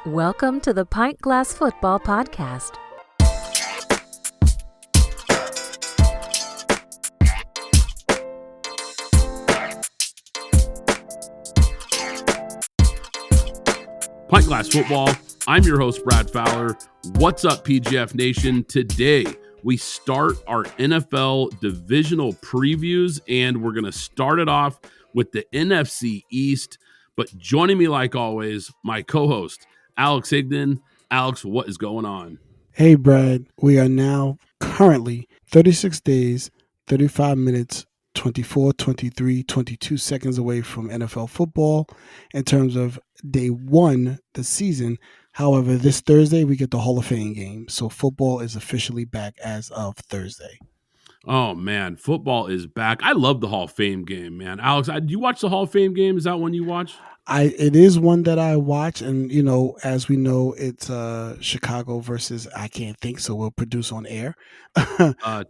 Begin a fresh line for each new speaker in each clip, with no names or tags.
Welcome to the Pint Glass Football Podcast.
Pint Glass Football. I'm your host, Brad Fowler. What's up, PGF Nation? Today, we start our NFL divisional previews, and we're going to start it off with the NFC East. But joining me, like always, my co-host, Alex Higdon. Alex, what is going on?
Hey, Brad. We are now currently 36 days, 35 minutes, 24, 23, 22 seconds away from NFL football in terms of day one, the season. However, this Thursday, we get the Hall of Fame game. So football is officially back as of Thursday.
Oh, man, football is back. I love the Hall of Fame game, man. Alex, do you watch the Hall of Fame game? Is that one you watch?
It is one that I watch, and as we know, it's Chicago versus I can't think, so we'll produce on air.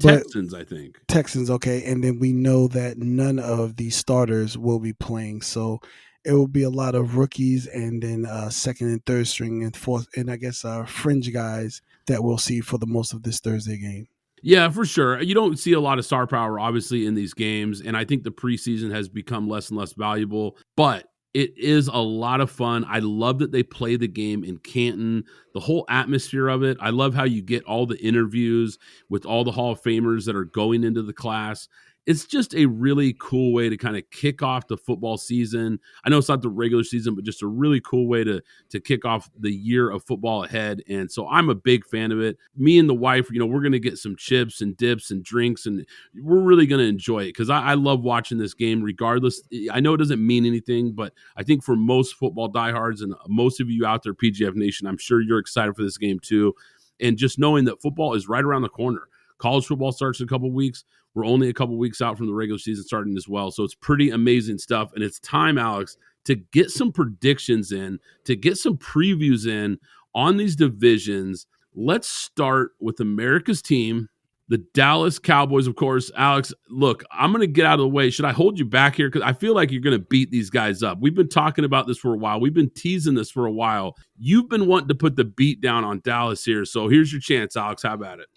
Texans, I think.
Texans, okay, and then we know that none of the starters will be playing, so it will be a lot of rookies and then second and third string and fourth, and I guess fringe guys that we'll see for the most of this Thursday game.
Yeah, for sure. You don't see a lot of star power, obviously, in these games, and I think the preseason has become less and less valuable, but it is a lot of fun. I love that they play the game in Canton, the whole atmosphere of it. I love how you get all the interviews with all the Hall of Famers that are going into the class. It's just a really cool way to kind of kick off the football season. I know it's not the regular season, but just a really cool way to kick off the year of football ahead. And so I'm a big fan of it. Me and the wife, we're going to get some chips and dips and drinks, and we're really going to enjoy it because I love watching this game regardless. I know it doesn't mean anything, but I think for most football diehards and most of you out there, PGF Nation, I'm sure you're excited for this game too. And just knowing that football is right around the corner. College football starts in a couple weeks. We're only a couple weeks out from the regular season starting as well. So it's pretty amazing stuff. And it's time, Alex, to get some predictions in, to get some previews in on these divisions. Let's start with America's team, the Dallas Cowboys, of course. Alex, look, I'm going to get out of the way. Should I hold you back here? Because I feel like you're going to beat these guys up. We've been talking about this for a while. We've been teasing this for a while. You've been wanting to put the beat down on Dallas here. So here's your chance, Alex. How about it?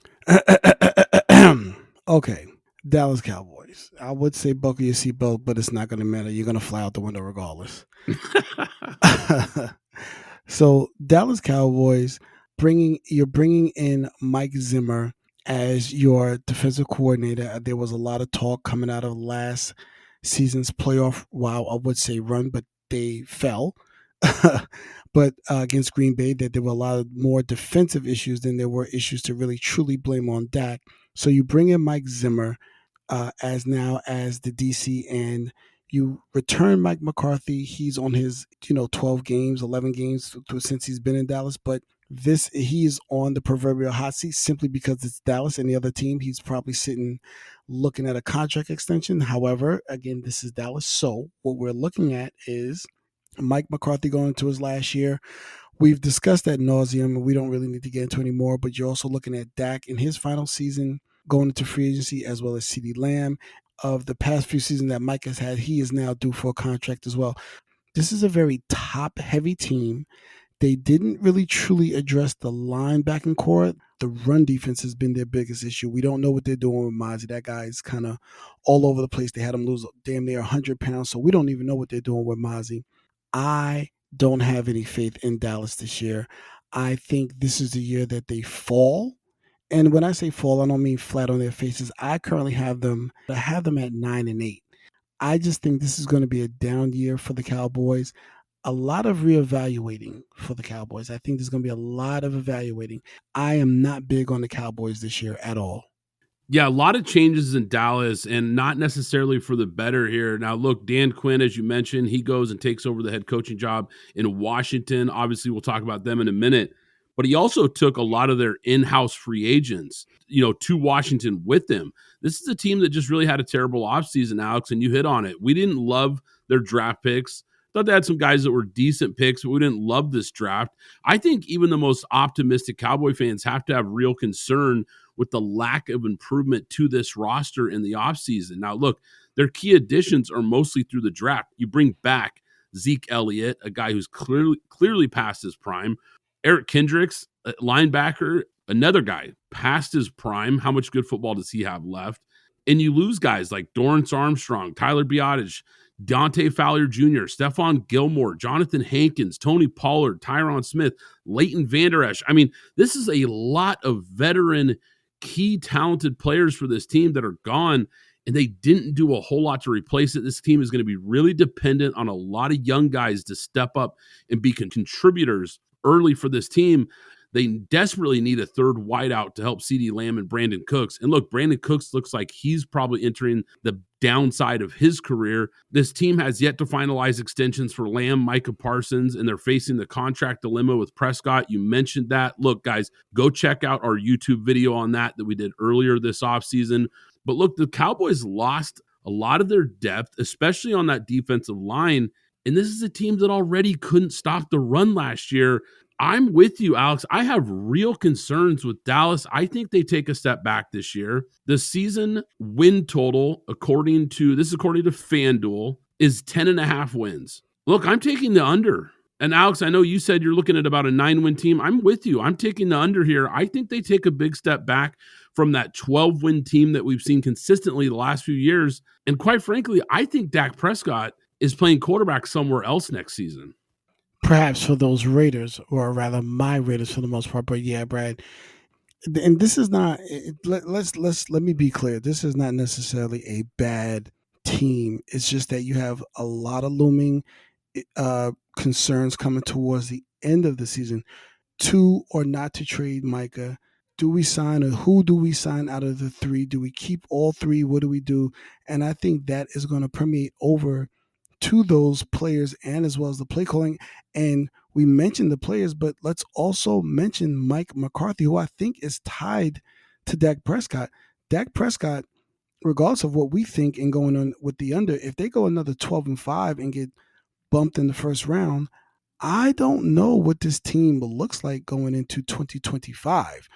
Okay, Dallas Cowboys. I would say buckle your seatbelt, but it's not going to matter. You're going to fly out the window regardless. So Dallas Cowboys, you're bringing in Mike Zimmer as your defensive coordinator. There was a lot of talk coming out of last season's playoff, I would say run, but they fell. But against Green Bay, that there were a lot of more defensive issues than there were issues to really truly blame on Dak. So you bring in Mike Zimmer as the DC, and you return Mike McCarthy. He's on his 12 games, 11 games since he's been in Dallas, but he is on the proverbial hot seat simply because it's Dallas and the other team. He's probably sitting looking at a contract extension. However, again, this is Dallas. So what we're looking at is Mike McCarthy going into his last year. We've discussed ad nauseum, and we don't really need to get into anymore, but you're also looking at Dak in his final season going into free agency, as well as CeeDee Lamb. Of the past few seasons that Mike has had, he is now due for a contract as well. This is a very top-heavy team. They didn't really truly address the linebacking core. The run defense has been their biggest issue. We don't know what they're doing with Mozzie. That guy is kind of all over the place. They had him lose damn near 100 pounds, so we don't even know what they're doing with Mozzie. I don't have any faith in Dallas this year. I think this is the year that they fall. And when I say fall, I don't mean flat on their faces. I currently have them at 9-8. I just think this is going to be a down year for the Cowboys. A lot of reevaluating for the Cowboys. I think there's going to be a lot of evaluating. I am not big on the Cowboys this year at all.
Yeah, a lot of changes in Dallas, and not necessarily for the better here. Now, look, Dan Quinn, as you mentioned, he goes and takes over the head coaching job in Washington. Obviously, we'll talk about them in a minute. But he also took a lot of their in-house free agents, to Washington with him. This is a team that just really had a terrible offseason, Alex, and you hit on it. We didn't love their draft picks. Thought they had some guys that were decent picks, but we didn't love this draft. I think even the most optimistic Cowboy fans have to have real concern with the lack of improvement to this roster in the offseason. Now, look, their key additions are mostly through the draft. You bring back Zeke Elliott, a guy who's clearly past his prime. Eric Kendricks, linebacker, another guy past his prime. How much good football does he have left? And you lose guys like Dorrance Armstrong, Tyler Biadasz, Dante Fowler Jr., Stephon Gilmore, Jonathan Hankins, Tony Pollard, Tyron Smith, Leighton Vander Esch. I mean, this is a lot of veteran, key, talented players for this team that are gone, and they didn't do a whole lot to replace it. This team is going to be really dependent on a lot of young guys to step up and be contributors early for this team. They desperately need a third wideout to help CeeDee Lamb and Brandon Cooks. And look, Brandon Cooks looks like he's probably entering the downside of his career. This team has yet to finalize extensions for Lamb, Micah Parsons, and they're facing the contract dilemma with Prescott. You mentioned that. Look, guys, go check out our YouTube video on that we did earlier this offseason. But look, the Cowboys lost a lot of their depth, especially on that defensive line. And this is a team that already couldn't stop the run last year. I'm with you, Alex. I have real concerns with Dallas. I think they take a step back this year. The season win total, according to FanDuel, is 10.5 wins. Look, I'm taking the under. And Alex, I know you said you're looking at about a 9-win team. I'm with you. I'm taking the under here. I think they take a big step back from that 12-win team that we've seen consistently the last few years. And quite frankly, I think Dak Prescott is playing quarterback somewhere else next season.
Perhaps for those Raiders, or rather my Raiders for the most part. But yeah, Brad, and this is not, let me be clear. This is not necessarily a bad team. It's just that you have a lot of looming concerns coming towards the end of the season. To or not to trade Micah. Do we sign, or who do we sign out of the three? Do we keep all three? What do we do? And I think that is going to permeate over to those players and as well as the play calling. And we mentioned the players, but let's also mention Mike McCarthy, who I think is tied to Dak Prescott. Dak Prescott, regardless of what we think and going on with the under, if they go another 12-5 and get bumped in the first round, I don't know what this team looks like going into 2025.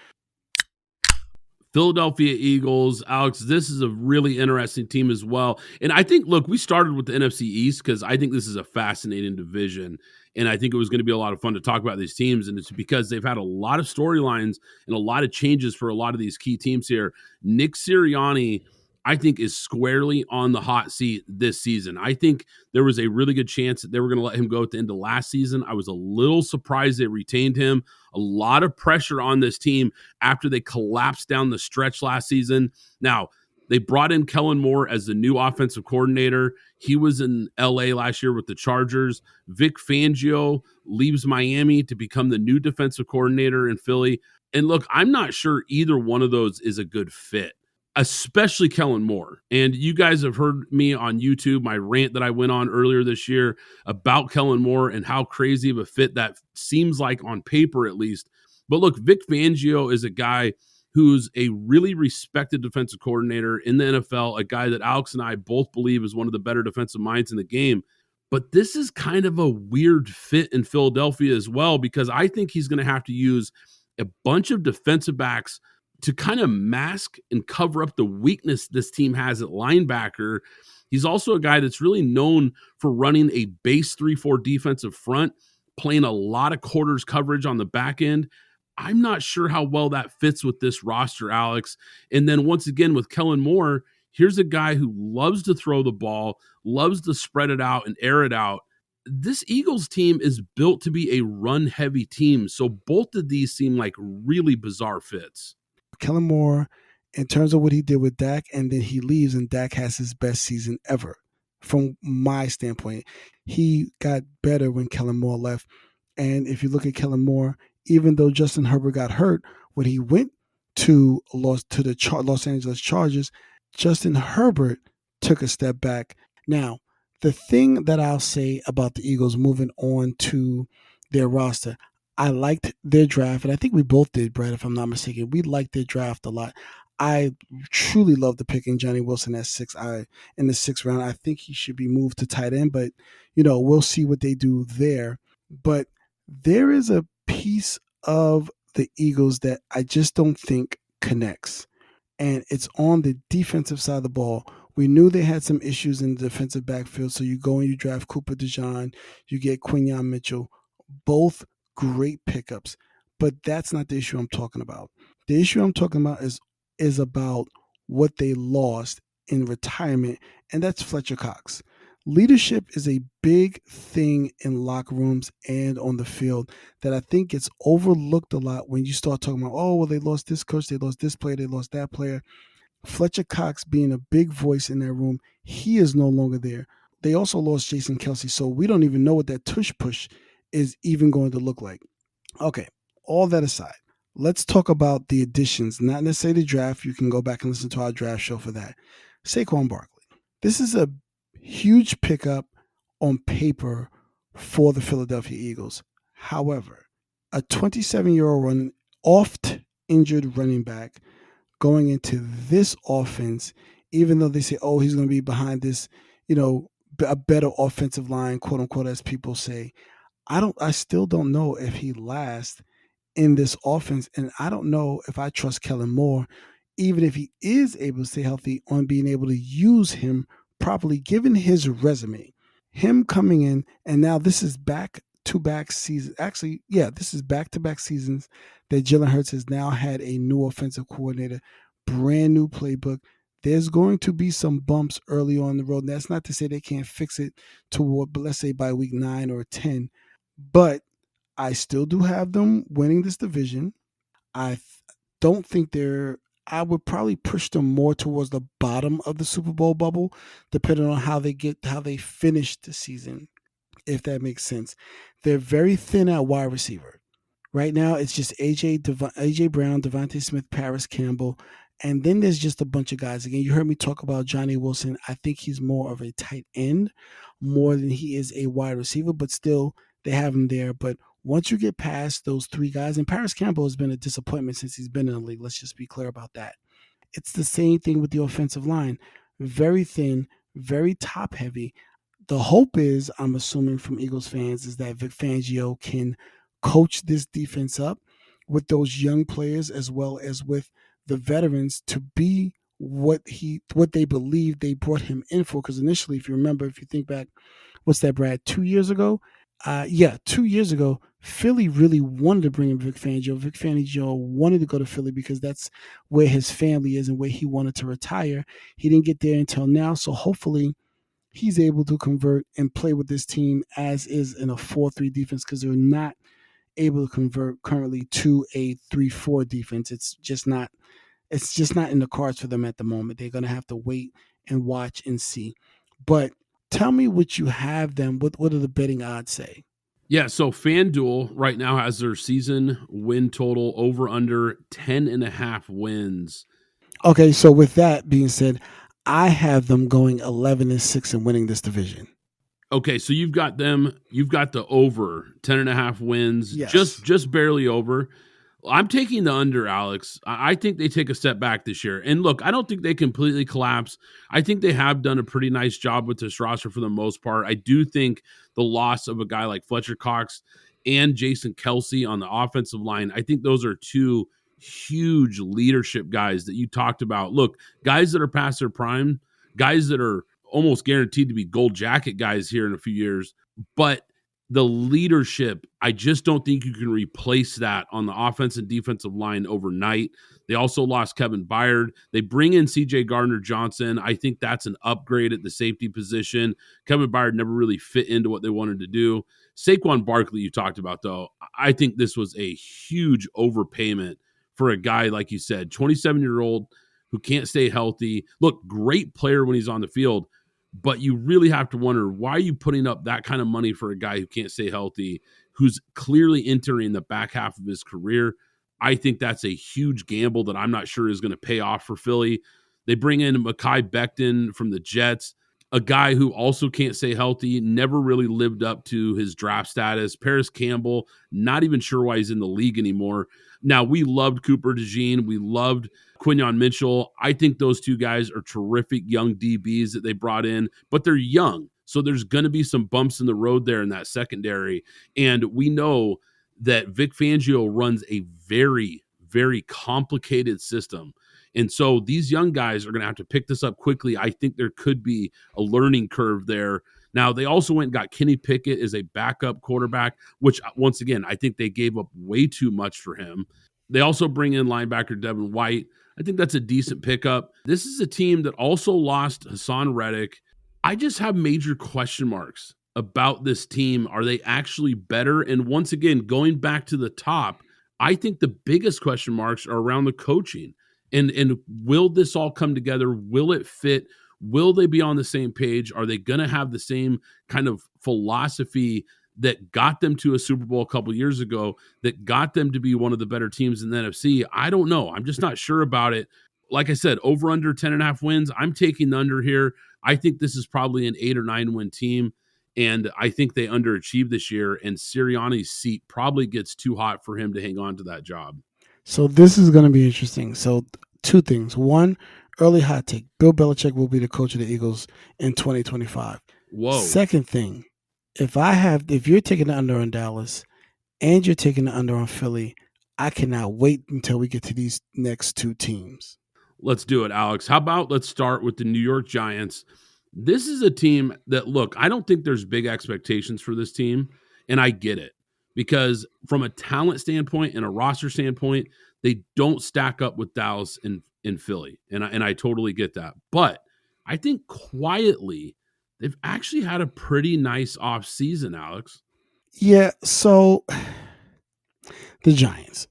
Philadelphia Eagles, Alex, this is a really interesting team as well. And I think, look, we started with the NFC East because I think this is a fascinating division. And I think it was going to be a lot of fun to talk about these teams. And it's because they've had a lot of storylines and a lot of changes for a lot of these key teams here. Nick Sirianni, I think, is squarely on the hot seat this season. I think there was a really good chance that they were going to let him go at the end of last season. I was a little surprised they retained him. A lot of pressure on this team after they collapsed down the stretch last season. Now, they brought in Kellen Moore as the new offensive coordinator. He was in LA last year with the Chargers. Vic Fangio leaves Miami to become the new defensive coordinator in Philly. And look, I'm not sure either one of those is a good fit, especially Kellen Moore. And you guys have heard me on YouTube, my rant that I went on earlier this year about Kellen Moore and how crazy of a fit that seems like on paper at least. But look, Vic Fangio is a guy who's a really respected defensive coordinator in the NFL, a guy that Alex and I both believe is one of the better defensive minds in the game. But this is kind of a weird fit in Philadelphia as well, because I think he's going to have to use a bunch of defensive backs to kind of mask and cover up the weakness this team has at linebacker. He's also a guy that's really known for running a base 3-4 defensive front, playing a lot of quarters coverage on the back end. I'm not sure how well that fits with this roster, Alex. And then once again, with Kellen Moore, here's a guy who loves to throw the ball, loves to spread it out and air it out. This Eagles team is built to be a run-heavy team, so both of these seem like really bizarre fits.
Kellen Moore, in terms of what he did with Dak, and then he leaves and Dak has his best season ever. From my standpoint, he got better when Kellen Moore left. And if you look at Kellen Moore, even though Justin Herbert got hurt, when he went to the Los Angeles Chargers, Justin Herbert took a step back. Now, the thing that I'll say about the Eagles moving on to their roster, I liked their draft, and I think we both did, Brad, if I'm not mistaken. We liked their draft a lot. I truly love the picking Johnny Wilson at 6'I in the 6th round. I think he should be moved to tight end, but we'll see what they do there. But there is a piece of the Eagles that I just don't think connects, and it's on the defensive side of the ball We knew they had some issues in the defensive backfield, so you go and you draft Cooper DeJean, you get Quinyon Mitchell, both great pickups. But that's not the issue I'm talking about. The issue I'm talking about is about what they lost in retirement, and that's Fletcher Cox. Leadership is a big thing in locker rooms and on the field that I think gets overlooked a lot when you start talking about, oh, well, they lost this coach, they lost this player, they lost that player. Fletcher Cox being a big voice in that room, he is no longer there. They also lost Jason Kelsey, so we don't even know what that tush push is even going to look like. Okay, all that aside, let's talk about the additions, not necessarily the draft. You can go back and listen to our draft show for that. Saquon Barkley. This is a huge pickup on paper for the Philadelphia Eagles. However, a 27-year-old oft injured running back going into this offense, even though they say, oh, he's going to be behind this, a better offensive line, quote unquote, as people say. I still don't know if he lasts in this offense. And I don't know if I trust Kellen Moore, even if he is able to stay healthy, on being able to use him properly, given his resume. Him coming in, and now this is back-to-back season. Actually, yeah, this is back-to-back seasons that Jalen Hurts has now had a new offensive coordinator, brand new playbook. There's going to be some bumps early on the road. And that's not to say they can't fix it but let's say by week 9 or 10. But I still do have them winning this division. Don't think I would probably push them more towards the bottom of the Super Bowl bubble, depending on how they finish the season, if that makes sense. They're very thin at wide receiver. Right now, it's just A.J. Brown, Devontae Smith, Paris Campbell, and then there's just a bunch of guys. Again, you heard me talk about Johnny Wilson. I think he's more of a tight end more than he is a wide receiver, but still, they have him there. But once you get past those three guys, and Paris Campbell has been a disappointment since he's been in the league. Let's just be clear about that. It's the same thing with the offensive line. Very thin, very top heavy. The hope is, I'm assuming from Eagles fans, is that Vic Fangio can coach this defense up with those young players as well as with the veterans to be what they believe they brought him in for. Because initially, if you think back, what's that, Brad? 2 years ago? 2 years ago, Philly really wanted to bring in Vic Fangio. Vic Fangio wanted to go to Philly because that's where his family is and where he wanted to retire. He didn't get there until now, so hopefully he's able to convert and play with this team as is in a 4-3 defense, because they're not able to convert currently to a 3-4 defense. It's just not in the cards for them at the moment. They're going to have to wait and watch and see. But tell me what you have them. What do the betting odds say?
Yeah, so FanDuel right now has their season win total over under 10.5 wins.
Okay, so with that being said, I have them going 11-6 and winning this division.
Okay, so you've got the over 10.5 wins,
yes.
just barely over. I'm taking the under, Alex. I think they take a step back this year. And look, I don't think they completely collapse. I think they have done a pretty nice job with this roster for the most part. I do think the loss of a guy like Fletcher Cox and Jason Kelsey on the offensive line, I think those are two huge leadership guys that you talked about. Look, guys that are past their prime, guys that are almost guaranteed to be gold jacket guys here in a few years. But the leadership, I just don't think you can replace that on the offense and defensive line overnight. They also lost Kevin Byard. They bring in C.J. Gardner-Johnson. I think that's an upgrade at the safety position. Kevin Byard never really fit into what they wanted to do. Saquon Barkley, you talked about, though, I think this was a huge overpayment for a guy, like you said, 27-year-old who can't stay healthy. Look, great player when he's on the field, but you really have to wonder, why are you putting up that kind of money for a guy who can't stay healthy, who's clearly entering the back half of his career? I think that's a huge gamble that I'm not sure is going to pay off for Philly. They bring in Mekhi Becton from the Jets, a guy who also can't stay healthy, never really lived up to his draft status. Paris Campbell, not even sure why he's in the league anymore. Now, we loved Cooper DeJean. We loved Quinyon Mitchell. I think those two guys are terrific young DBs that they brought in, but they're young. So there's going to be some bumps in the road there in that secondary. And we know that Vic Fangio runs a very, very complicated system. And so these young guys are going to have to pick this up quickly. I think there could be a learning curve there. Now, they also went and got Kenny Pickett as a backup quarterback, which, once again, I think they gave up way too much for him. They also bring in linebacker Devin White. I think that's a decent pickup. This is a team that also lost Hassan Reddick. I just have major question marks about this team. Are they actually better? And once again, going back to the top, I think the biggest question marks are around the coaching. And will this all come together? Will it fit? Will they be on the same page? Are they going to have the same kind of philosophy that got them to a Super Bowl a couple years ago, that got them to be one of the better teams in the NFC? I don't know. I'm just not sure about it. Like I said, over under 10.5 wins. I'm taking the under here. I think this is probably an 8 or 9 win team. And I think they underachieved this year. And Sirianni's seat probably gets too hot for him to hang on to that job.
So this is going to be interesting. So two things. One, early hot take. Bill Belichick will be the coach of the Eagles in 2025.
Whoa.
Second thing, if you're taking the under on Dallas and you're taking the under on Philly, I cannot wait until we get to these next two teams.
Let's do it, Alex. How about let's start with the New York Giants. This is a team that, look, I don't think there's big expectations for this team, and I get it. Because from a talent standpoint and a roster standpoint, they don't stack up with Dallas and Philly. And I totally get that. But I think quietly, they've actually had a pretty nice offseason, Alex.
Yeah, so the Giants.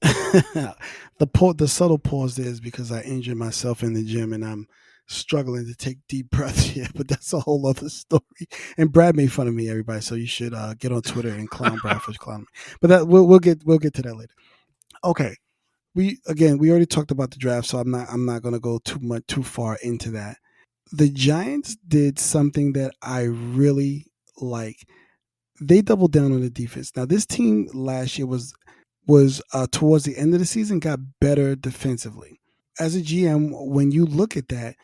The subtle pause there is because I injured myself in the gym and I'm struggling to take deep breaths here, but that's a whole other story. And Brad made fun of me, everybody, so you should get on Twitter and clown Brad for clowning me. But that we'll get to that later. Okay, we already talked about the draft, so I'm not going to go too far into that. The Giants did something that I really like. They doubled down on the defense. Now, this team last year was towards the end of the season got better defensively. As a GM, when you look at that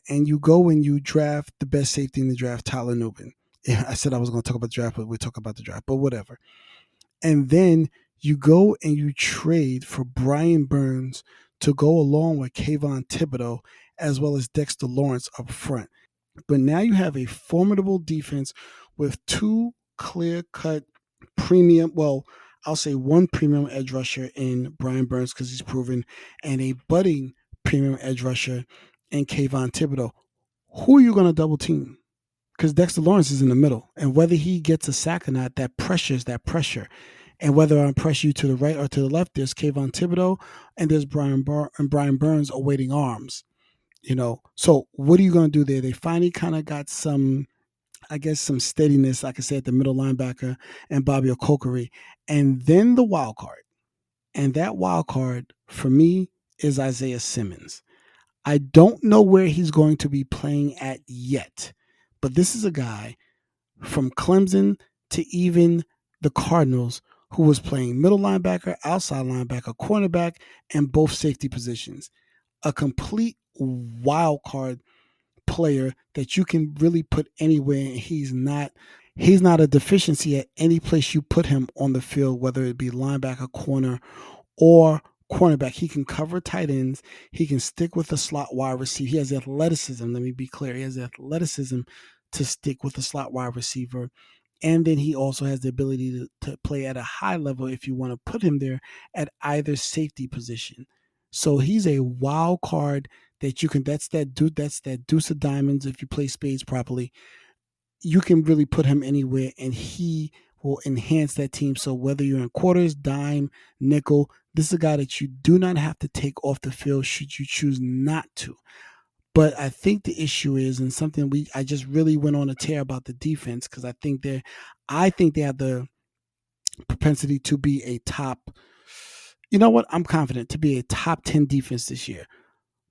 and you go and you draft the best safety in the draft, Tyler Nubin. Yeah, I said I was going to talk about the draft, but we'll talk about the draft, but whatever. And then you go and you trade for Brian Burns to go along with Kayvon Thibodeau as well as Dexter Lawrence up front. But now you have a formidable defense with two clear-cut premium, well, I'll say one premium edge rusher in Brian Burns because he's proven, and a budding premium edge rusher in Kayvon Thibodeau. Who are you going to double team? Because Dexter Lawrence is in the middle, and whether he gets a sack or not, that pressure. And whether I press you to the right or to the left, there's Kayvon Thibodeau and there's Brian Burns awaiting arms. So what are you going to do there? They finally kind of got some steadiness, like I said, the middle linebacker and Bobby Okokere. And then the wild card. And that wild card, for me, is Isaiah Simmons. I don't know where he's going to be playing at yet. But this is a guy from Clemson to even the Cardinals who was playing middle linebacker, outside linebacker, cornerback, and both safety positions. A complete wild card player that you can really put anywhere, and he's not a deficiency at any place you put him on the field, whether it be linebacker, corner, or cornerback. He can cover tight ends. He can stick with the slot wide receiver. He has athleticism. Let me be clear. He has athleticism to stick with the slot wide receiver. And then he also has the ability to play at a high level if you want to put him there at either safety position. So he's a wild card that you can, that's that deuce of diamonds if you play spades properly. You can really put him anywhere and he will enhance that team. So whether you're in quarters, dime, nickel, this is a guy that you do not have to take off the field should you choose not to. But I think the issue is, and something I just really went on a tear about the defense because I think they have the propensity to be a top. You know what? I'm confident to be a top 10 defense this year.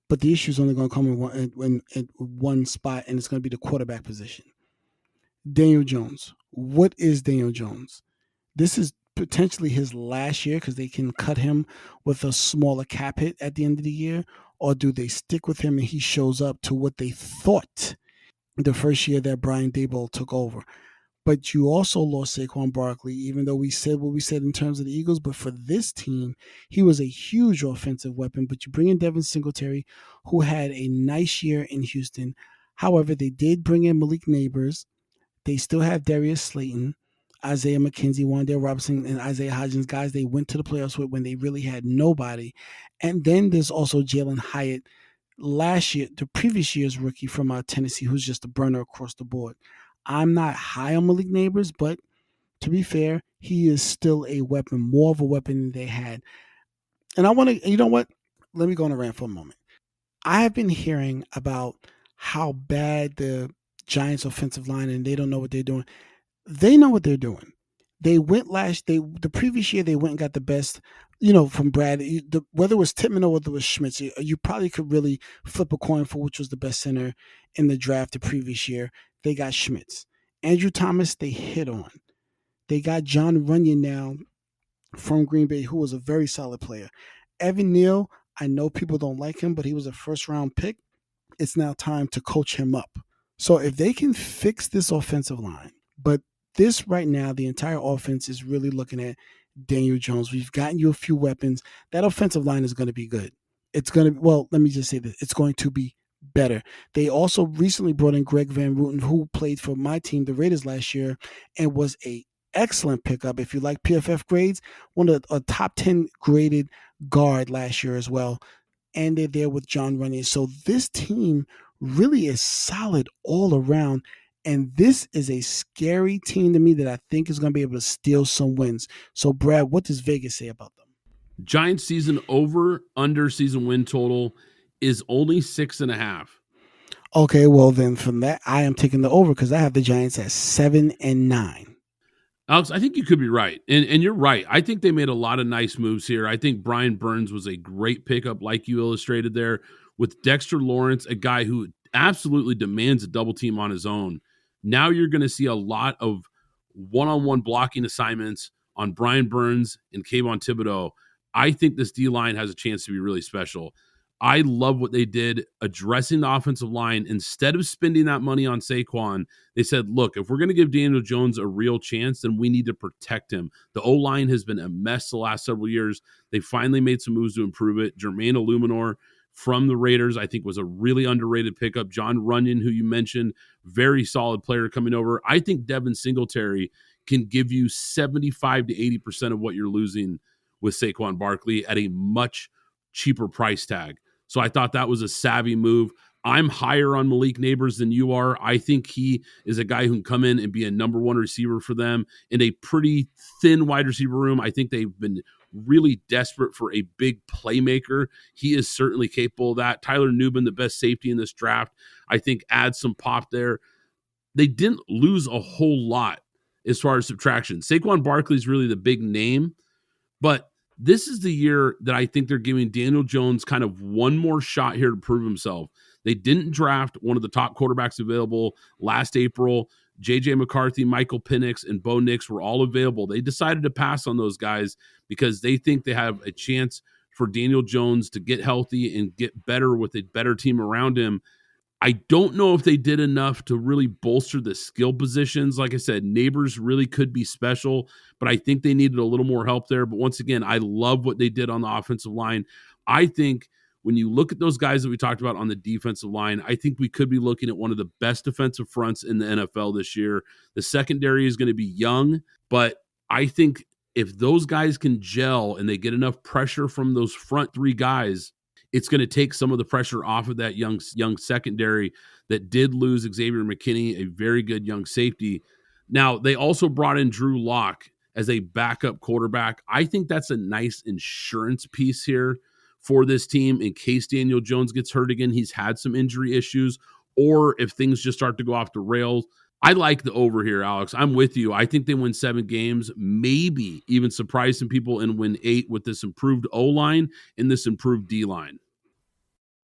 But the issue is only going to come in one spot, and it's going to be the quarterback position. Daniel Jones. What is Daniel Jones? This is potentially his last year because they can cut him with a smaller cap hit at the end of the year, or do they stick with him and he shows up to what they thought the first year that Brian Daboll took over? but you also lost Saquon Barkley, even though we said what we said in terms of the Eagles. But for this team, he was a huge offensive weapon. But you bring in Devin Singletary, who had a nice year in Houston. However, they did bring in Malik Neighbors. They still have Darius Slayton, Isaiah McKenzie, Wan'Dale Robinson, and Isaiah Hodgins, guys they went to the playoffs with when they really had nobody. And then there's also Jalen Hyatt, last year, the previous year's rookie from Tennessee, who's just a burner across the board. I'm not high on Malik Neighbors, but to be fair, he is still a weapon, more of a weapon than they had. And I want to, you know what? Let me go on a rant for a moment. I have been hearing about how bad the Giants offensive line and they don't know what they're doing. They know what they're doing. They went the previous year they went and got the best, from Brad. Whether it was Tippmann or whether it was Schmitz, you probably could really flip a coin for which was the best center in the draft the previous year. They got Schmitz. Andrew Thomas, they hit on. They got John Runyon now from Green Bay, who was a very solid player. Evan Neal, I know people don't like him, but he was a first-round pick. It's now time to coach him up. So if they can fix this offensive line, but this right now, the entire offense is really looking at Daniel Jones. We've gotten you a few weapons. That offensive line is going to be good. It's going to, well, let me just say this. It's going to be better. They also recently brought in Greg Van Roten, who played for my team, the Raiders, last year, and was a excellent pickup. If you like PFF grades, one of a top 10 graded guard last year as well. And they're there with John Runyon. So this team really is solid all around. And this is a scary team to me that I think is going to be able to steal some wins. So, Brad, what does Vegas say about them?
Giants season under season win total is only 6.5.
Okay, well, then from that, I am taking the over because I have the Giants at 7-9.
Alex, I think you could be right. And you're right. I think they made a lot of nice moves here. I think Brian Burns was a great pickup, like you illustrated there, with Dexter Lawrence, a guy who absolutely demands a double team on his own. Now you're going to see a lot of one-on-one blocking assignments on Brian Burns and Kayvon Thibodeau. I think this D-line has a chance to be really special. I love what they did addressing the offensive line. Instead of spending that money on Saquon, they said, look, if we're going to give Daniel Jones a real chance, then we need to protect him. The O-line has been a mess the last several years. They finally made some moves to improve it. Jermaine Illuminor from the Raiders, I think, was a really underrated pickup. John Runyon, who you mentioned, very solid player coming over. I think Devin Singletary can give you 75 to 80% of what you're losing with Saquon Barkley at a much cheaper price tag. So I thought that was a savvy move. I'm higher on Malik Neighbors than you are. I think he is a guy who can come in and be a number one receiver for them in a pretty thin wide receiver room. I think they've been really desperate for a big playmaker. He is certainly capable of that. Tyler Nubin, the best safety in this draft, I think adds some pop there. They didn't lose a whole lot as far as subtraction. Saquon Barkley is really the big name, but this is the year that I think they're giving Daniel Jones kind of one more shot here to prove himself. They didn't draft one of the top quarterbacks available last April. J.J. McCarthy, Michael Penix, and Bo Nix were all available. They decided to pass on those guys because they think they have a chance for Daniel Jones to get healthy and get better with a better team around him. I don't know if they did enough to really bolster the skill positions. Like I said, Neighbors really could be special, but I think they needed a little more help there. But once again, I love what they did on the offensive line. I think when you look at those guys that we talked about on the defensive line, I think we could be looking at one of the best defensive fronts in the NFL this year. The secondary is going to be young, but I think if those guys can gel and they get enough pressure from those front three guys, it's going to take some of the pressure off of that young secondary that did lose Xavier McKinney, a very good young safety. Now, they also brought in Drew Lock as a backup quarterback. I think that's a nice insurance piece here for this team in case Daniel Jones gets hurt again. He's had some injury issues, or if things just start to go off the rails. I like the over here, Alex. I'm with you. I think they win 7 games, maybe even surprise some people and win 8 with this improved O-line and this improved D-line.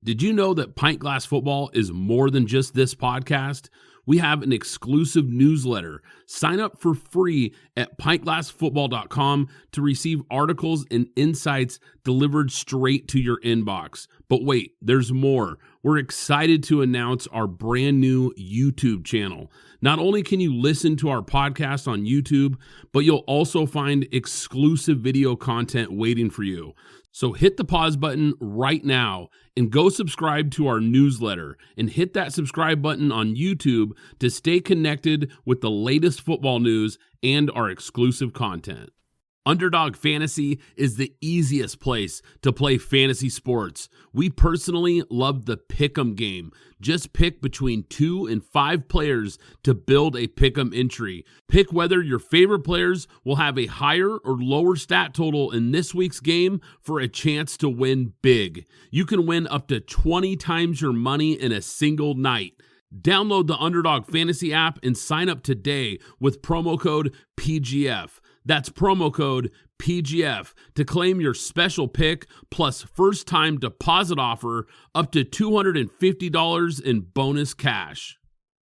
Did you know that Pint Glass Football is more than just this podcast? We have an exclusive newsletter. Sign up for free at pintglassfootball.com to receive articles and insights delivered straight to your inbox. But wait, there's more. We're excited to announce our brand new YouTube channel. Not only can you listen to our podcast on YouTube, but you'll also find exclusive video content waiting for you. So hit the pause button right now and go subscribe to our newsletter, and hit that subscribe button on YouTube to stay connected with the latest football news and our exclusive content. Underdog Fantasy is the easiest place to play fantasy sports. We personally love the pick'em game. Just pick between 2 and 5 players to build a pick'em entry. Pick whether your favorite players will have a higher or lower stat total in this week's game for a chance to win big. You can win up to 20 times your money in a single night. Download the Underdog Fantasy app and sign up today with promo code PGF. That's promo code PGF to claim your special pick plus first-time deposit offer up to $250 in bonus cash.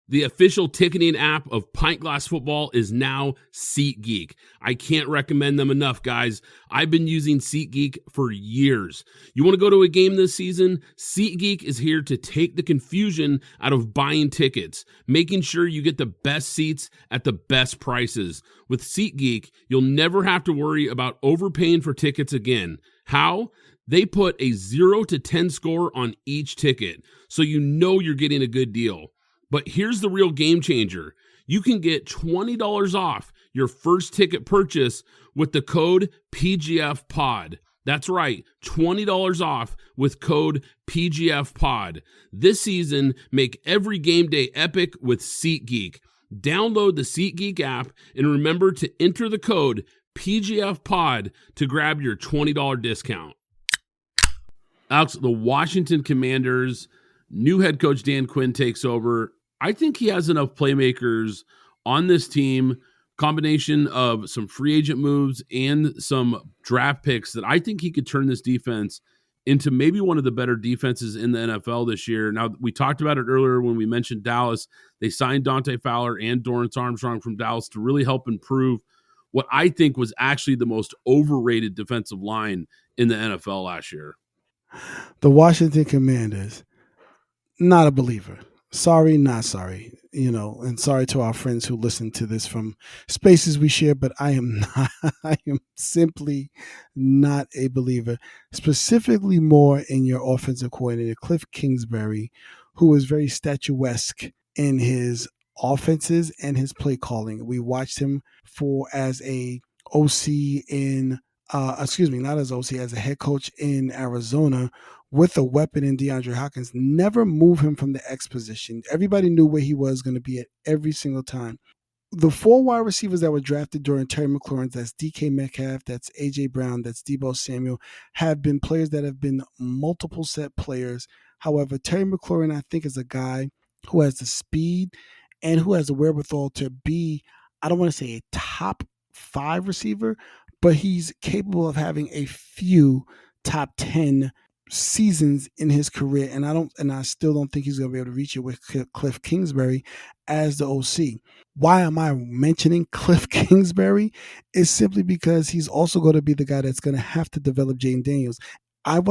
The official ticketing app of Pint Glass Football is now SeatGeek. I can't recommend them enough, guys. I've been using SeatGeek for years. You want to go to a game this season? SeatGeek is here to take the confusion out of buying tickets, making sure you get the best seats at the best prices. With SeatGeek, you'll never have to worry about overpaying for tickets again. How? They put a 0 to 10 score on each ticket, so you know you're getting a good deal. But here's the real game changer. You can get $20 off your first ticket purchase with the code PGFPOD. That's right, $20 off with code PGFPOD. This season, make every game day epic with SeatGeek. Download the SeatGeek app and remember to enter the code PGFPOD to grab your $20 discount. Alex, the Washington Commanders, new head coach Dan Quinn takes over. I think he has enough playmakers on this team, combination of some free agent moves and some draft picks, that I think he could turn this defense into maybe one of the better defenses in the NFL this year. Now, we talked about it earlier when we mentioned Dallas. They signed Dante Fowler and Dorrance Armstrong from Dallas to really help improve what I think was actually the most overrated defensive line in the NFL last year.
The Washington Commanders, not a believer. Sorry, not sorry. And sorry to our friends who listen to this from spaces we share, but I am not. I am simply not a believer. Specifically, more in your offensive coordinator, Cliff Kingsbury, who is very statuesque in his offenses and his play calling. We watched him as a OC in. Not as OC, as a head coach in Arizona with a weapon in DeAndre Hopkins. Never move him from the X position. Everybody knew where he was going to be at every single time. The 4 wide receivers that were drafted during Terry McLaurin's, that's DK Metcalf, that's AJ Brown, that's Deebo Samuel, have been players that have been multiple set players. However, Terry McLaurin, I think, is a guy who has the speed and who has the wherewithal to be, I don't want to say a top 5 receiver, but he's capable of having a few top 10 seasons in his career, and I still don't think he's going to be able to reach it with Cliff Kingsbury as the OC. Why am I mentioning Cliff Kingsbury? Is simply because he's also going to be the guy that's going to have to develop Jaden Daniels. I am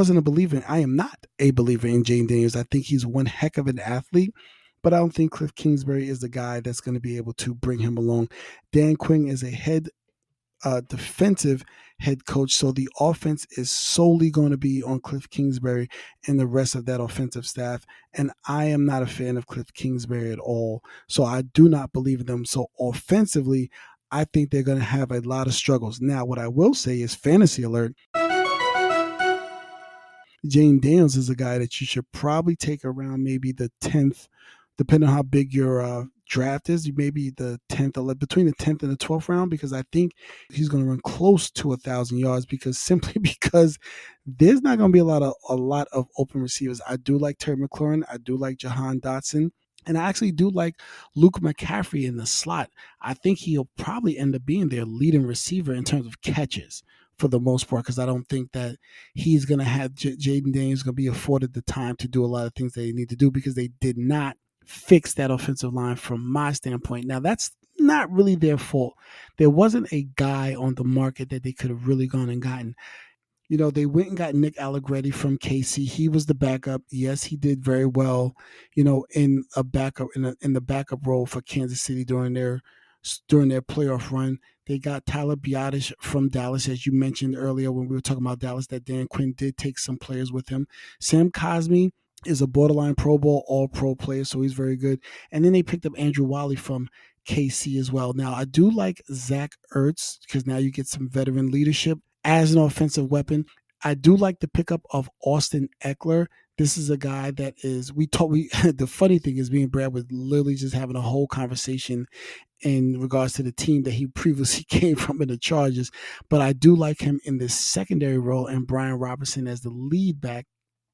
not a believer in Jaden Daniels. I think he's one heck of an athlete, but I don't think Cliff Kingsbury is the guy that's going to be able to bring him along. Dan Quinn is a defensive head coach, so the offense is solely going to be on Cliff Kingsbury and the rest of that offensive staff, and I am not a fan of Cliff Kingsbury at all, so I do not believe in them. So offensively, I think they're going to have a lot of struggles. Now, what I will say is, fantasy alert, Jaden Daniels is a guy that you should probably take around maybe the 10th, depending on how big your draft is, maybe the 10th, between the 10th and the 12th round, because I think he's going to run close to 1,000 yards because there's not going to be a lot of open receivers. I do like Terry McLaurin. I do like Jahan Dotson. And I actually do like Luke McCaffrey in the slot. I think he'll probably end up being their leading receiver in terms of catches for the most part, because I don't think that he's going to have Jaden Daniels going to be afforded the time to do a lot of things they need to do, because they did not fix that offensive line from my standpoint. Now, that's not really their fault. There wasn't a guy on the market that they could have really gone and gotten. They went and got Nick Allegretti from KC. He was the backup. Yes, he did very well, in a backup in the backup role for Kansas City during their playoff run. They got Tyler Biotish from Dallas, as you mentioned earlier when we were talking about Dallas, that Dan Quinn did take some players with him. Sam Cosmi is a borderline Pro Bowl, all-pro player, so he's very good. And then they picked up Andrew Wiley from KC as well. Now, I do like Zach Ertz because now you get some veteran leadership as an offensive weapon. I do like the pickup of Austin Eckler. This is a guy that is the funny thing is me and Brad was literally just having a whole conversation in regards to the team that he previously came from in the Chargers. But I do like him in this secondary role and Brian Robinson as the lead back.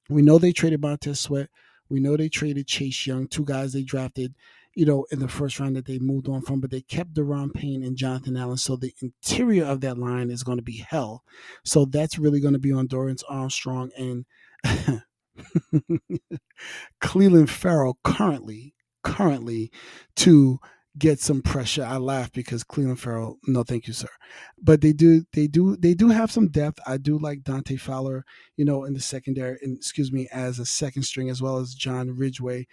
We know they traded Montez Sweat. We know they traded Chase Young, two guys they drafted, in the first round that they moved on from, but they kept Deron Payne and Jonathan Allen. So the interior of that line is going to be hell. So that's really going to be on Dorrance Armstrong and Cleveland Farrell currently to get some pressure. I laugh because Cleveland Farrell, no, thank you, sir. But they do have some depth. I do like Dante Fowler, in the secondary, as a second string, as well as John Ridgeway.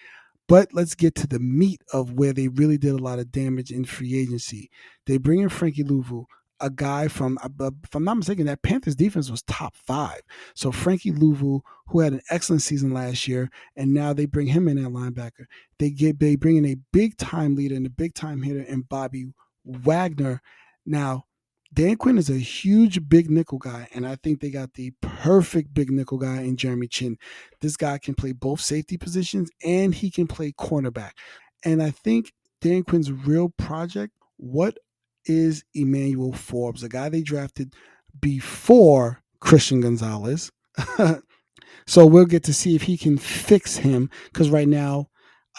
But let's get to the meat of where they really did a lot of damage in free agency. They bring in Frankie Louvu, a guy from, if I'm not mistaken, that Panthers defense was top 5. So Frankie Louvu, who had an excellent season last year, and now they bring him in at linebacker. They bring in a big time leader and a big time hitter in Bobby Wagner. Now, Dan Quinn is a huge big nickel guy, and I think they got the perfect big nickel guy in Jeremy Chin. This guy can play both safety positions and he can play cornerback. And I think Dan Quinn's real project, what is Emmanuel Forbes, a guy they drafted before Christian Gonzalez. So we'll get to see if he can fix him, because right now,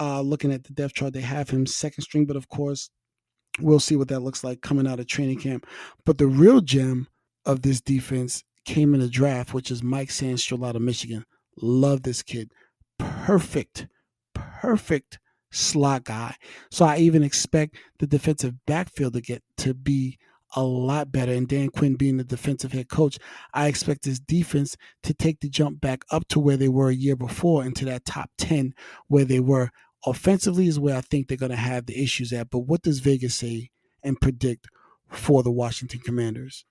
looking at the depth chart, they have him second string, but of course, we'll see what that looks like coming out of training camp. But the real gem of this defense came in the draft, which is Mike Sandstrom out of Michigan. Love this kid. Perfect slot guy. So I even expect the defensive backfield to be a lot better. And Dan Quinn being the defensive head coach, I expect this defense to take the jump back up to where they were a year before, into that top 10 where they were. Offensively is where I think they're going to have the issues at. But what does Vegas say and predict for the Washington Commanders?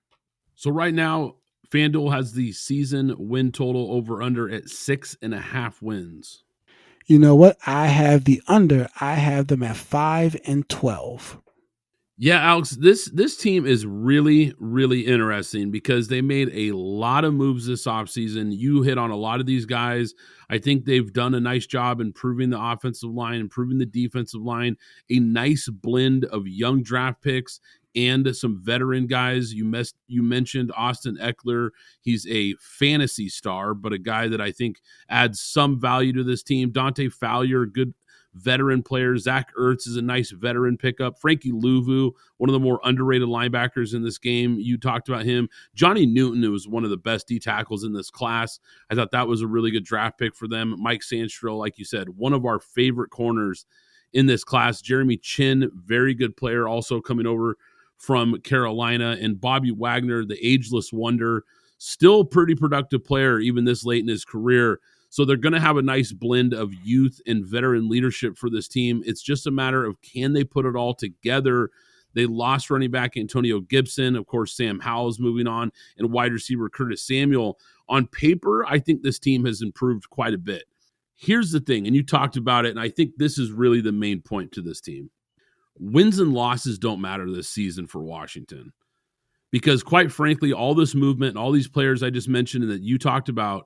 So right now, FanDuel has the season win total over under at 6.5 wins.
You know what? I have the under. I have them at 5-12.
Yeah, Alex, this team is really, really interesting because they made a lot of moves this offseason. You hit on a lot of these guys. I think they've done a nice job improving the offensive line, improving the defensive line, a nice blend of young draft picks and some veteran guys. You mentioned Austin Eckler. He's a fantasy star, but a guy that I think adds some value to this team. Dante Fowler, good veteran players. Zach Ertz is a nice veteran pickup. Frankie Louvu, one of the more underrated linebackers in this game. You talked about him. Johnny Newton, who was one of the best D tackles in this class. I thought that was a really good draft pick for them. Mike Sandstrom, like you said, one of our favorite corners in this class. Jeremy Chin, very good player, also coming over from Carolina. And Bobby Wagner, the ageless wonder, still pretty productive player even this late in his career. So they're going to have a nice blend of youth and veteran leadership for this team. It's just a matter of, can they put it all together? They lost running back Antonio Gibson. Of course, Sam Howell's moving on, and wide receiver Curtis Samuel. On paper, I think this team has improved quite a bit. Here's the thing, and you talked about it, and I think this is really the main point to this team. Wins and losses don't matter this season for Washington, because quite frankly, all this movement and all these players I just mentioned and that you talked about,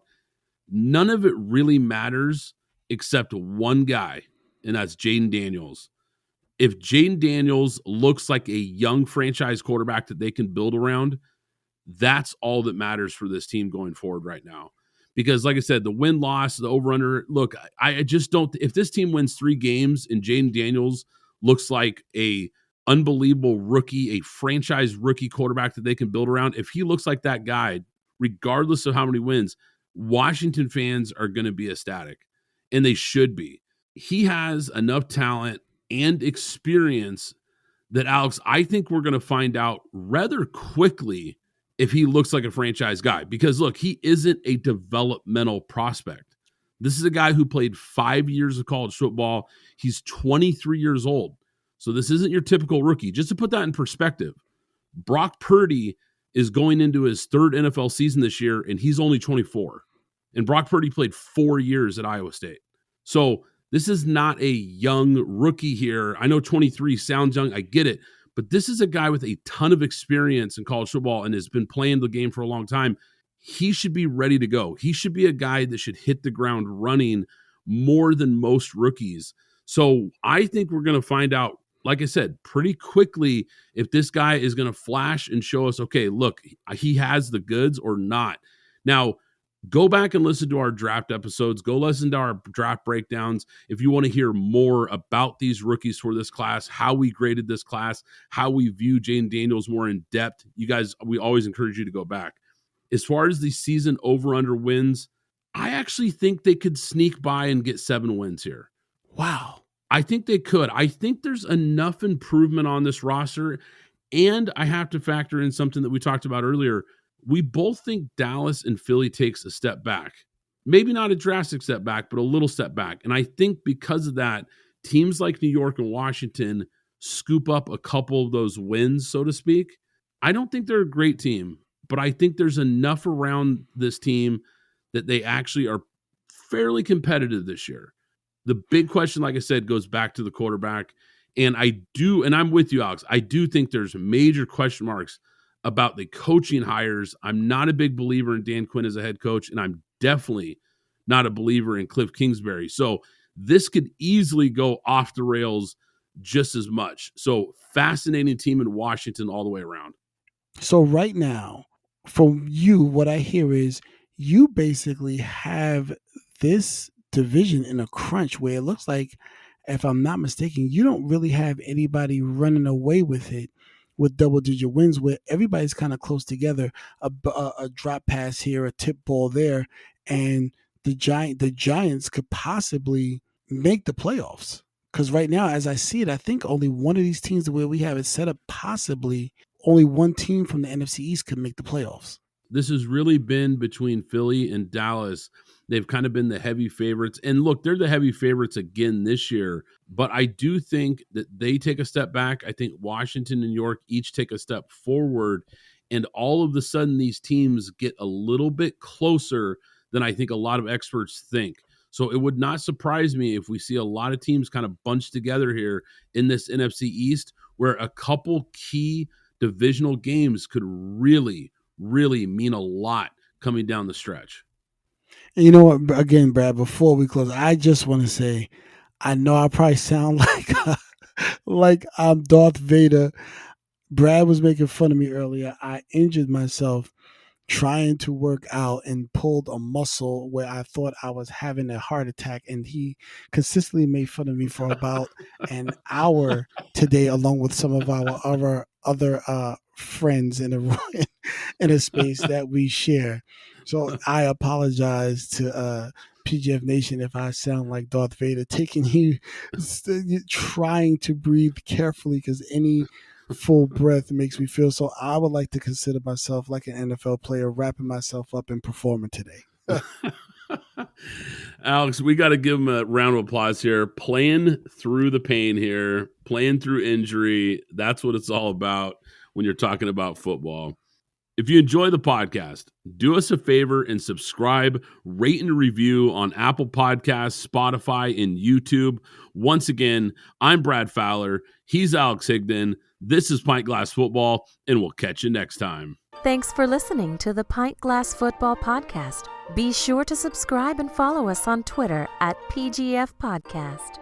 none of it really matters except one guy, and that's Jayden Daniels. If Jayden Daniels looks like a young franchise quarterback that they can build around, that's all that matters for this team going forward right now. Because like I said, the win-loss, the over-under, look, I just don't – if this team wins 3 games and Jayden Daniels looks like a unbelievable rookie, a franchise rookie quarterback that they can build around, if he looks like that guy, regardless of how many wins, Washington fans are going to be ecstatic, and they should be, he has enough talent and experience that, Alex, I think we're going to find out rather quickly if he looks like a franchise guy. Because, look, he isn't a developmental prospect. This is a guy who played 5 years of college football. He's 23 years old. So this isn't your typical rookie. Just to put that in perspective, Brock Purdy is going into his third NFL season this year, and he's only 24. And Brock Purdy played 4 years at Iowa State. So this is not a young rookie here. I know 23 sounds young. I get it. But this is a guy with a ton of experience in college football and has been playing the game for a long time. He should be ready to go. He should be a guy that should hit the ground running more than most rookies. So I think we're going to find out, like I said, pretty quickly if this guy is going to flash and show us, okay, look, he has the goods or not. Now, go back and listen to our draft episodes. Go listen to our draft breakdowns if you want to hear more about these rookies for this class, how we graded this class, how we view Jayden Daniels more in depth. You guys, we always encourage you to go back. As far as the season over-under wins, I actually think they could sneak by and get 7 wins here.
Wow.
I think they could. I think there's enough improvement on this roster, and I have to factor in something that we talked about earlier. We both think Dallas and Philly takes a step back. Maybe not a drastic step back, but a little step back. And I think because of that, teams like New York and Washington scoop up a couple of those wins, so to speak. I don't think they're a great team, but I think there's enough around this team that they actually are fairly competitive this year. The big question, like I said, goes back to the quarterback. And I'm with you, Alex, I do think there's major question marks about the coaching hires. I'm not a big believer in Dan Quinn as a head coach, and I'm definitely not a believer in Cliff Kingsbury. So this could easily go off the rails just as much. So fascinating team in Washington all the way around.
So right now, from you, what I hear is you basically have this division in a crunch where it looks like, if I'm not mistaken, you don't really have anybody running away with it with double-digit wins, where everybody's kind of close together, a drop pass here, a tip ball there, and the Giants could possibly make the playoffs. Because right now, as I see it, I think only one of these teams, the way we have it set up, possibly only one team from the NFC East could make the playoffs.
This has really been between Philly and Dallas. They've kind of been the heavy favorites. And look, they're the heavy favorites again this year. But I do think that they take a step back. I think Washington and New York each take a step forward. And all of a sudden, these teams get a little bit closer than I think a lot of experts think. So it would not surprise me if we see a lot of teams kind of bunched together here in this NFC East, where a couple key divisional games could really mean a lot coming down the stretch.
And you know what, again, Brad, before we close, I just want to say, I know I probably sound like I'm Darth Vader. Brad was making fun of me earlier. I injured myself trying to work out and pulled a muscle where I thought I was having a heart attack, and he consistently made fun of me for about an hour today, along with some of our other friends in a space that we share. So I apologize to PGF Nation if I sound like Darth Vader, trying to breathe carefully, because any full breath makes me feel so. I would like to consider myself like an NFL player, wrapping myself up and performing today.
Alex, we got to give him a round of applause here. Playing through the pain here, playing through injury. That's what it's all about when you're talking about football. If you enjoy the podcast, do us a favor and subscribe, rate, and review on Apple Podcasts, Spotify, and YouTube. Once again, I'm Brad Fowler. He's Alex Higdon. This is Pint Glass Football, and we'll catch you next time.
Thanks for listening to the Pint Glass Football Podcast. Be sure to subscribe and follow us on Twitter at PGF Podcast.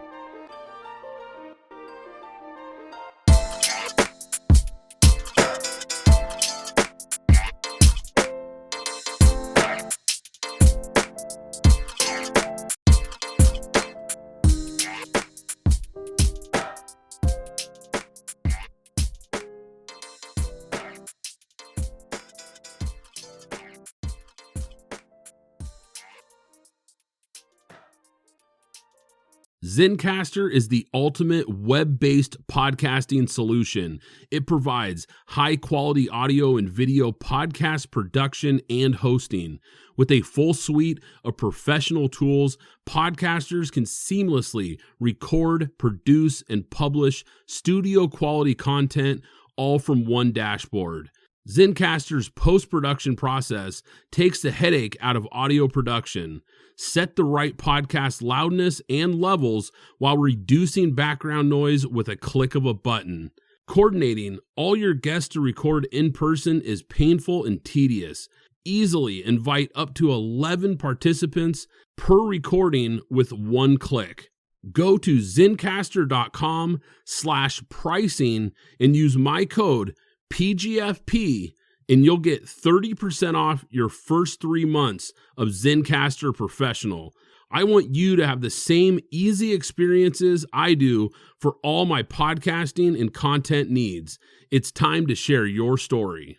Zencastr is the ultimate web-based podcasting solution. It provides high-quality audio and video podcast production and hosting. With a full suite of professional tools, podcasters can seamlessly record, produce, and publish studio-quality content all from one dashboard. Zencastr's post-production process takes the headache out of audio production. Set the right podcast loudness and levels while reducing background noise with a click of a button. Coordinating all your guests to record in person is painful and tedious. Easily invite up to 11 participants per recording with one click. Go to zencastr.com/pricing and use my code PGFP, and you'll get 30% off your first 3 months of Zencastr Professional. I want you to have the same easy experiences I do for all my podcasting and content needs. It's time to share your story.